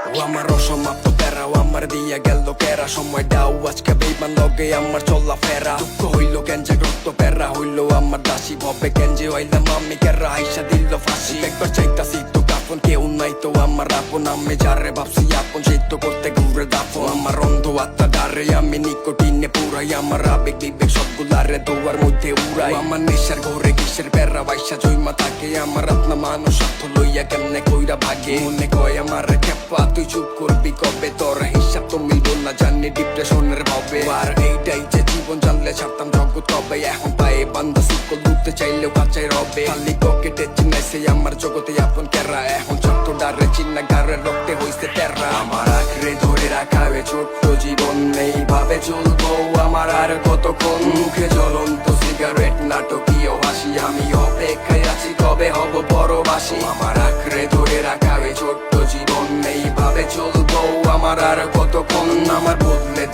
ও আমার অসমাপ্ত প্যারা, ও আমার দিয়া গেল কেরা, সময়টাও আজকে বেইমান লগে আমার চলা ফেরা। দুঃখ হইল কেঞ্জে রক্ত প্যারা হইল আমার দাসী, ভবে কেঞ্জে হইলাম আমি কেরা, আইসা দিল ফাঁসি। একবার চাইতাছি তো কাপন, কেউ নাই তো আমার আপন, আমি যারে ভাবছি আপন সেই তো করতে ঘুরে দাফন। আমার অন্ধ আত্মা ডারে আমি নিকোটিনে পুরাই, আমার আবেগ বিবেক সবগুলারে দোয়ার মধ্যে উড়াই। আমার নেশার ঘরে কিসের প্যারা বাইসা জয়মা থাকে, আমার আত্মা মানুষ স্বার্থ লইয়া কেমনে কইরা ভাগে। মনে কয় আমার খেপা তুই চুপ করবি কবে, তোর হিসাব তো মিলবো না জানি ডিপ্রেশনের ভাবে। আর এইটাই যে জীবন, জানলে ছাড়তাম জগৎ কবে, এখন পায়ে বান্ধা শিকল লুটতে চাইলেও কাঁচাই রবে। খালি পকেটে চিনাইছে আমার জগতে আপন কেরা, এখন ছোট্ট ডারে চিন্না গারে রক্তে হইছে তেরা। আমার আঁকড়ে ধরে রাখা এ ছোট্ট জীবন, এইভাবে চলবো আমার আর কতক্ষণ। মুখে জ্বলন্ত সিগারেট নাটকীয় হাসি, আমি অপেক্ষায় আছি কবে হব পরবাসী। আমার আঁকড়ে ধরে রাখা এ ছোট্ট জীবন, এইভাবে চলবো আমার আর কতক্ষণ। আমার বদলে